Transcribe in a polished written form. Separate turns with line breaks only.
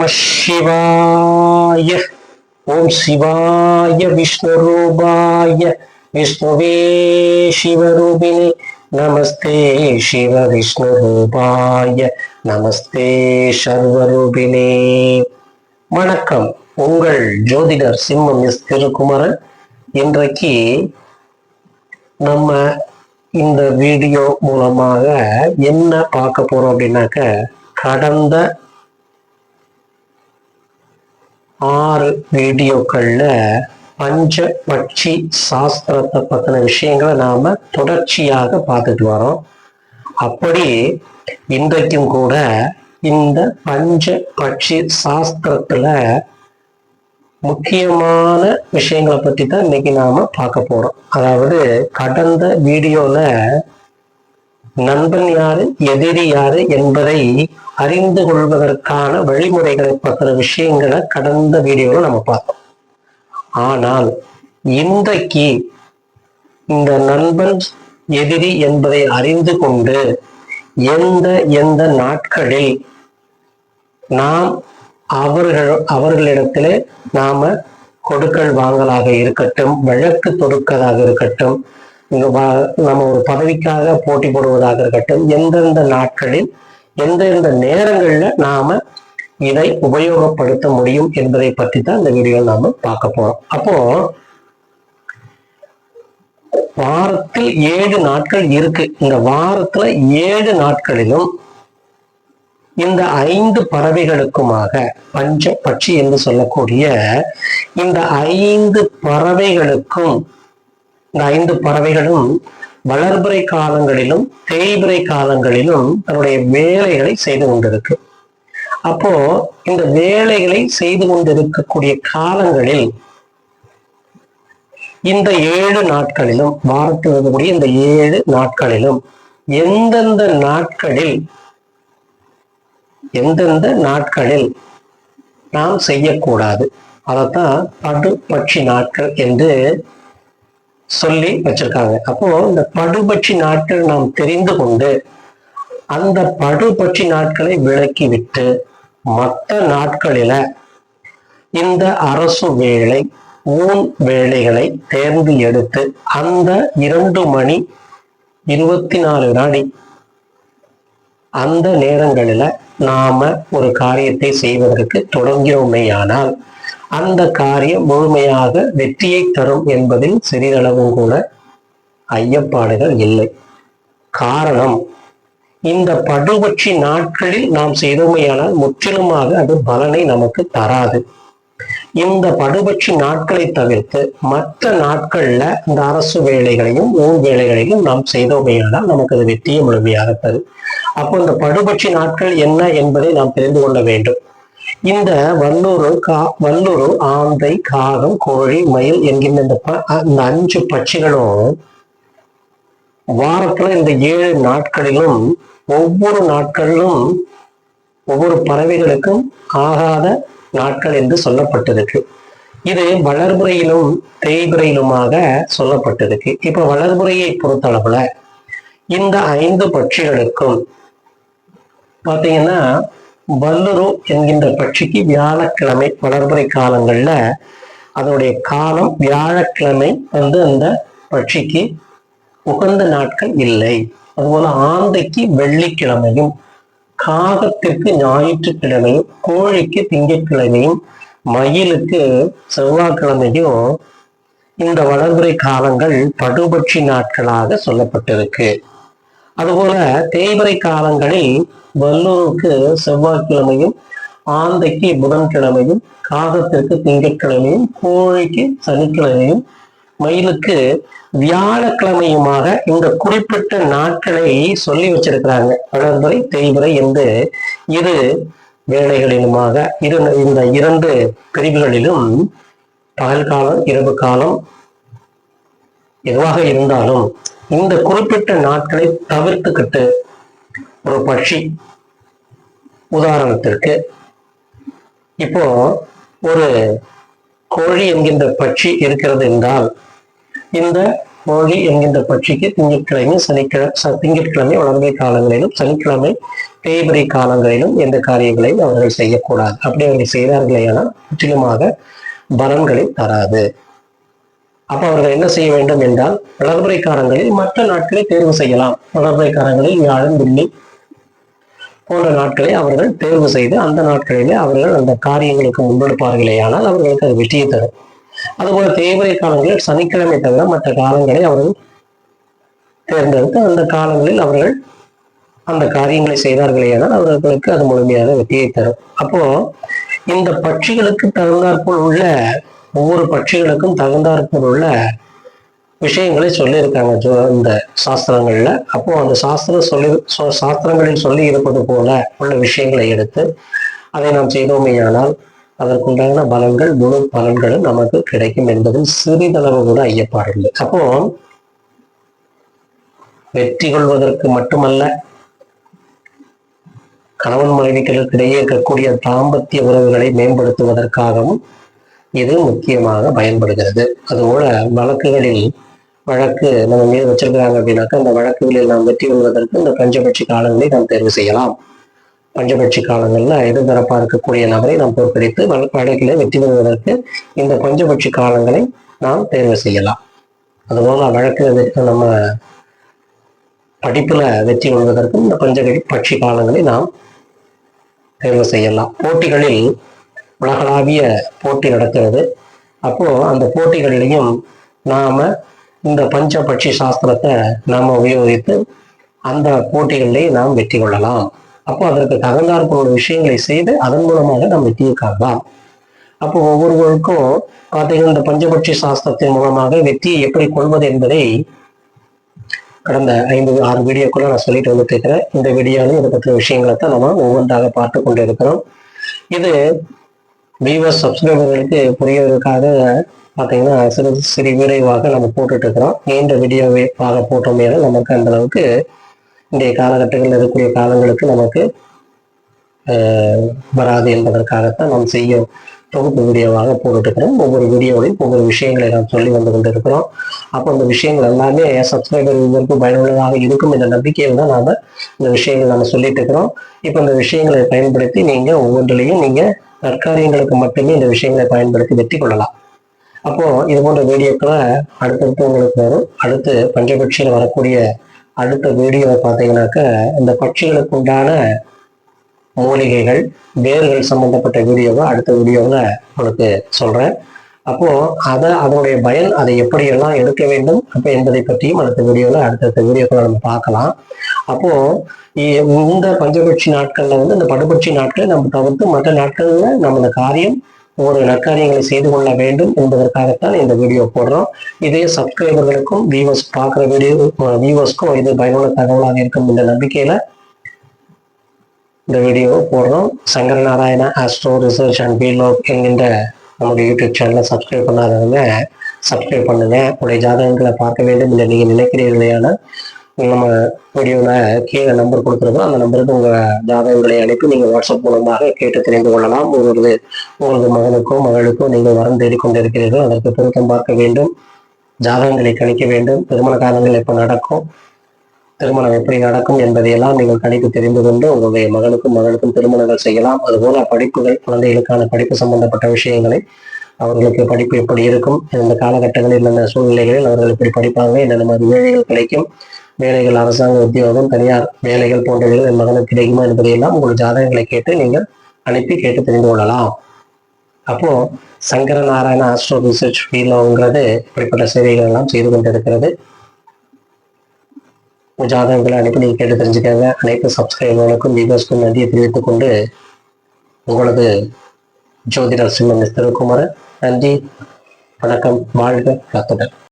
நம சிவாய. ஓம் சிவாய விஷ்ணுரூபாய விஷ்ணுவே சிவரூபிணி நமஸ்தே சிவ விஷ்ணுரூபாய நமஸ்தே சர்வரூபிணி. வணக்கம், உங்கள் ஜோதிடர் சிம்மம் எஸ் திருக்குமரன். இன்றைக்கு நம்ம இந்த வீடியோ மூலமாக என்ன பார்க்க போறோம் அப்படின்னாக்க, கடந்த 6 வீடியோக்கள்ல பஞ்சபட்சி சாஸ்திரத்தை பத்தின விஷயங்களை நாம தொடர்ச்சியாக பார்த்துட்டு வரோம். அப்படி இன்றைக்கும் கூட இந்த பஞ்சபட்சி சாஸ்திரத்துல முக்கியமான விஷயங்களை பற்றி தான் இன்னைக்கு நாம பார்க்க போறோம். அதாவது கடந்த வீடியோல நண்பன் யாரு எதிரி யாரு என்பதை அறிந்து கொள்வதற்கான வழிமுறைகளை பற்றின விஷயங்களை கடந்த வீடியோல நம்ம பார்த்தோம். ஆனால் இன்றைக்கு இந்த நண்பன் எதிரி என்பதை அறிந்து கொண்டு எந்த நாட்களில் நாம் அவர்களிடத்திலே நாம கொடுக்கல் வாங்கலாக இருக்கட்டும், வழக்கு தொடுக்கதாக இருக்கட்டும், நம்ம ஒரு பதவிக்காக போட்டி போடுவதாக இருக்கட்டும், எந்தெந்த நாட்களில் எந்தெந்த நேரங்கள்ல நாம இதை உபயோகப்படுத்த முடியும் என்பதை பற்றி தான் இந்த வீடியோ நாம பார்க்க போறோம். அப்போ வாரத்தில் 7 நாட்கள் இருக்கு. இந்த வாரத்துல 7 நாட்களிலும் இந்த 5 பறவைகளுக்குமாக பஞ்சபட்சி என்று சொல்லக்கூடிய இந்த 5 பறவைகளுக்கும், இந்த 5 பறவைகளும் வளர்பிறை காலங்களிலும் தேய்பிறை காலங்களிலும் தன்னுடைய வேலைகளை செய்து கொண்டிருக்கு. அப்போ இந்த வேலைகளை செய்து கொண்டிருக்கக்கூடிய காலங்களில் இந்த 7 நாட்களிலும், வாரத்தில் இருக்கக்கூடிய இந்த 7 நாட்களிலும் எந்தெந்த நாட்களில் நாம் செய்யக்கூடாது, அதைத்தான் படுபட்சி நாட்கள் என்று சொல்லி வச்சிருக்காங்க. அப்போ இந்த படுபட்சி நாட்கள் நாம் தெரிந்து கொண்டு அந்த படுபட்சி நாட்களை விலக்கிவிட்டு மற்ற நாட்களில இந்த அரசு வேலை ஊன் வேலைகளை தேர்ந்து எடுத்து அந்த 2 மணி 24 வினாடி அந்த நேரங்களில நாம ஒரு காரியத்தை செய்வதற்கு தொடங்கியோமேயானால் அந்த காரியம் முழுமையாக வெற்றியை தரும் என்பதில் சிறிதளவும் கூட ஐயப்பாடுகள் இல்லை. காரணம், இந்த படுபட்சி நாட்களில் நாம் செய்தோமையானால் முற்றிலுமாக அது பலனை நமக்கு தராது. இந்த படுபட்சி நாட்களை தவிர்த்து மற்ற நாட்கள்ல இந்த அரசு வேலைகளையும் ஊர் வேலைகளையும் நாம் செய்தோமையானால் நமக்கு அது வெற்றியை முழுமையாக தரும். அப்போ இந்த படுபட்சி நாட்கள் என்ன என்பதை நாம் தெரிந்து கொள்ள வேண்டும். இந்த வல்லூரு ஆந்தை காகம் கோழி மயில் என்கின்ற இந்த 5 பட்சிகளும் வாரத்துல இந்த 7 நாட்களிலும் ஒவ்வொரு நாட்களிலும் ஒவ்வொரு பறவைகளுக்கும் ஆகாத நாட்கள் என்று சொல்லப்பட்டிருக்கு. இது வளர்புறையிலும் தேய்பிறையிலுமாக சொல்லப்பட்டிருக்கு. இப்ப வளர்புறையை பொறுத்தளவுல இந்த 5 பட்சிகளுக்கும் பாத்தீங்கன்னா, வல்லுரு என்கின்ற பட்சிக்கு வியாழக்கிழமை வளர்புறை காலங்கள்ல அதனுடைய காலம் வியாழக்கிழமை அந்த பட்சிக்கு உகந்த நாட்கள் இல்லை. அதுபோல ஆந்தைக்கு வெள்ளிக்கிழமையும், காகத்திற்கு ஞாயிற்றுக்கிழமையும், கோழிக்கு திங்கட்கிழமையும், மயிலுக்கு செவ்வாய்க்கிழமையும் இந்த வளர்பிறை காலங்கள் படுபட்சி நாட்களாக சொல்லப்பட்டிருக்கு. அதுபோல தேய்பிறை காலங்களில் வல்லூருக்கு செவ்வாய்க்கிழமையும், ஆந்தைக்கு புதன்கிழமையும், காகத்திற்கு திங்கட்கிழமையும், கோழிக்கு சனிக்கிழமையும், மயிலுக்கு வியாழக்கிழமையுமாக இந்த குறிப்பிட்ட நாட்களை சொல்லி வச்சிருக்கிறாங்க. வளர்பிறை தேய்பிறை என்று இரு வேளைகளிலுமாக இந்த 2 பிரிவுகளிலும் பகல் காலம் இரவு காலம் எதுவாக இருந்தாலும் இந்த குறிப்பிட்ட நாட்களை தவிர்த்துக்கிட்டு ஒரு பட்சி, உதாரணத்திற்கு இப்போ ஒரு கோழி என்கின்ற பட்சி இருக்கிறது என்றால் இந்த மோழி என்கின்ற பட்சிக்கு திங்கட்கிழமை வளர்பிறை காலங்களிலும் சனிக்கிழமை தேய்பிறை காலங்களிலும் எந்த காரியங்களையும் அவர்கள் செய்யக்கூடாது. அப்படி அவர்கள் செய்தார்களே ஆனால் முற்றிலுமாக பலன்களை தராது. அப்ப அவர்கள் என்ன செய்ய வேண்டும் என்றால் வளர்பிறை காலங்களில் மற்ற நாட்களை தேர்வு செய்யலாம். வளர்பிறை காலங்களில் வியாழன், வெள்ளி போன்ற நாட்களை அவர்கள் தேர்வு செய்து அந்த நாட்களிலே அவர்கள் அந்த காரியங்களுக்கு முன்னெடுப்பார்களே ஆனால் அவர்களுக்கு அது வெற்றியை தரும். அதுபோல தேய்பிறை காலங்களில் சனிக்கிழமை தவிர மற்ற காலங்களை அவர்கள் தேர்ந்தெடுத்து அந்த காலங்களில் அவர்கள் அந்த காரியங்களை செய்தார்களேயானால் அவர்களுக்கு அது முழுமையாக வெற்றியை தரும். அப்போ இந்த பட்சிகளுக்கு தகுந்தாற்போல் உள்ள ஒவ்வொரு பட்சிகளுக்கும் தகுந்தாற்போல் உள்ள விஷயங்களை சொல்லியிருக்காங்க இந்த சாஸ்திரங்கள்ல. அப்போ அந்த சாஸ்திரங்களில் சொல்லி இருப்பது போல உள்ள விஷயங்களை எடுத்து அதை நாம் செய்தோமேயானால் அதற்குண்டான பலன்கள் முழு பலன்களும் நமக்கு கிடைக்கும் என்பதில் சிறிதளவு கூட ஐயப்பாடில்லை. அப்போ வெற்றி கொள்வதற்கு மட்டுமல்ல, கணவன் மனைவிகளுக்கு இடையே இருக்கக்கூடிய தாம்பத்திய உறவுகளை மேம்படுத்துவதற்காகவும் இது முக்கியமாக பயன்படுகிறது. அதுபோல வழக்கு நம்ம மீது வச்சிருக்கிறாங்க அப்படின்னாக்கா அந்த வழக்குகளில் நாம் வெற்றி கொள்வதற்கு இந்த பஞ்சபட்சி காலங்களை நாம் தேர்வு செய்யலாம். பஞ்சபட்சி காலங்கள்ல எதிர்தரப்பா இருக்கக்கூடிய நபரை நாம் தோற்கடித்து வழக்கில வெற்றி பெறுவதற்கு இந்த பஞ்சபட்சி காலங்களை நாம் தேர்வு செய்யலாம். அதுபோல வழக்கு நம்ம படிப்புல வெற்றி கொள்வதற்கு இந்த பஞ்சபட்சி காலங்களை நாம் தேர்வு செய்யலாம். போட்டிகளில் உலகளாவிய போட்டி நடக்கிறது. அப்போ அந்த போட்டிகளிலையும் நாம இந்த பஞ்சபட்சி சாஸ்திரத்தை நாம உபயோகித்து அந்த போட்டிகளிலே நாம் வெற்றி கொள்ளலாம். அப்போ அதற்கு தகுந்தாற்போல் விஷயங்களை செய்து அதன் மூலமாக நாம் வெற்றியை காணலாம். அப்போ ஒவ்வொருவருக்கும் பார்த்தீங்கன்னா இந்த பஞ்சபட்சி சாஸ்திரத்தின் மூலமாக வெற்றியை எப்படி கொள்வது என்பதை கடந்த 5-6 வீடியோக்குள்ள நான் சொல்லிட்டு வந்துட்டு இருக்கிறேன். இந்த வீடியோவில் இதை பற்றிய விஷயங்களை தான் நம்ம ஒவ்வொன்றாக பார்த்து கொண்டு இருக்கிறோம். இது வியூவர்ஸ் சப்ஸ்கிரைபர்களுக்கு புரியவதற்காக பார்த்தீங்கன்னா சிறு விரைவாக நம்ம போட்டுட்டு இருக்கிறோம். நீண்ட வீடியோவை போட்டோமே நமக்கு அந்த அளவுக்கு இன்றைய காலகட்டங்களில் இருக்கக்கூடிய காலங்களுக்கு நமக்கு வராது என்பதற்காகத்தான் நாம் செய்ய தொகுப்பு வீடியோவாக போட்டுருக்கிறோம். ஒவ்வொரு வீடியோவிலையும் ஒவ்வொரு விஷயங்களை நாம் சொல்லி வந்து கொண்டு இருக்கிறோம். அப்போ அந்த விஷயங்கள் எல்லாமே சப்ஸ்கிரைபர்களுக்கு பயனுள்ளதாக இருக்கும் என்ற நம்பிக்கையில் தான் நாம இந்த விஷயங்கள் நம்ம சொல்லிட்டு இருக்கிறோம். இப்போ இந்த விஷயங்களை பயன்படுத்தி நீங்க ஒவ்வொன்றிலையும் நீங்க நற்காரியங்களுக்கு மட்டுமே இந்த விஷயங்களை பயன்படுத்தி வெற்றி கொள்ளலாம். அப்போ இது போன்ற வீடியோக்களை அடுத்தடுத்து உங்களுக்கு வரும். அடுத்து பஞ்சபட்சியில் வரக்கூடிய அடுத்த வீடியோவை பார்த்தீங்கன்னாக்க இந்த பட்சிகளுக்கு உண்டான மூலிகைகள், வேர்கள் சம்பந்தப்பட்ட வீடியோவை அடுத்த வீடியோவில் உங்களுக்கு சொல்றேன். அப்போ அதனுடைய பயன் அதை எப்படியெல்லாம் எடுக்க வேண்டும் அப்போ என்பதை பற்றியும் அடுத்த வீடியோவில் அடுத்தடுத்த வீடியோக்களை நம்ம பார்க்கலாம். அப்போ இந்த பஞ்சபட்சி நாட்கள்ல இந்த படுபட்சி நாட்களை நம்ம தவிர்த்து மற்ற நாட்கள்ல நம்ம இந்த காரியம் ஒரு நற்காரியங்களை செய்து கொள்ள வேண்டும் என்பதற்காகத்தான் இந்த வீடியோ போடுறோம். இதே சப்ஸ்கிரைபர்களுக்கும் வியூவர்ஸ் பார்க்குற வியூவர்ஸ்க்கும் இது பயனுள்ள தகவலாக இருக்கும் என்ற நம்பிக்கையில இந்த வீடியோ போடுறோம். Shankara Narayana astro research and vlog என்கின்ற நம்முடைய யூடியூப் சேனலை சப்ஸ்கிரைப் பண்ணாதவங்க சப்ஸ்கிரைப் பண்ணுங்க. உடைய ஜாதகங்களை பார்க்க வேண்டும் என்று நீங்க நினைக்கிறீர்களான நம்ம வீடியோவில் கீழே நம்பர் கொடுத்துருக்கோம். அந்த நம்பருக்கு உங்கள் ஜாதகங்களை அனுப்பி நீங்கள் வாட்ஸ்அப் மூலமாக கேட்டு தெரிந்து கொள்ளலாம். உங்களது மகனுக்கோ மகளுக்கோ நீங்கள் வரம் தேடிக்கொண்டிருக்கிறீர்கள், அதற்கு பொருத்தம் பார்க்க வேண்டும், ஜாதகங்களை கணிக்க வேண்டும், திருமண காலங்கள் எப்போ நடக்கும், திருமணம் எப்படி நடக்கும் என்பதையெல்லாம் நீங்கள் கணித்து தெரிந்து கொண்டு உங்களுடைய மகனுக்கும் திருமணங்கள் செய்யலாம். அதுபோல படிப்புகள், குழந்தைகளுக்கான படிப்பு சம்பந்தப்பட்ட விஷயங்களை, அவர்களுக்கு படிப்பு எப்படி இருக்கும், இந்த காலகட்டங்களில் என்னென்ன சூழ்நிலைகளில் அவர்கள் எப்படி படிப்பாங்க, என்னென்ன மாதிரி வேலைகள் கிடைக்கும், வேலைகள் அரசாங்க உத்தியோகம், தனியார் வேலைகள் போன்றவைகள் என் மகனுக்கு கிடைக்குமா என்பதையெல்லாம் உங்கள் ஜாதகங்களை கேட்டு நீங்கள் அனுப்பி கேட்டு தெரிந்து கொள்ளலாம். அப்போ சங்கர நாராயண ஆஸ்ட்ரோ ரிசர்ச் வீலாங்கிறது இப்படிப்பட்ட சேவைகள் எல்லாம் செய்து கொண்டிருக்கிறது. ஜாதகங்களை அனுப்பி நீங்கள் கேட்டு தெரிஞ்சுக்காங்க. அனைத்து சப்ஸ்கிரைபர்களுக்கும் வியூவர்ஸ்க்கும் நன்றியை தெரிவித்துக் கொண்டு உங்களது ஜோதிடர் சிம்மன் திருக்குமார். நன்றி, வணக்கம், வாழ்க வளத்துடன்.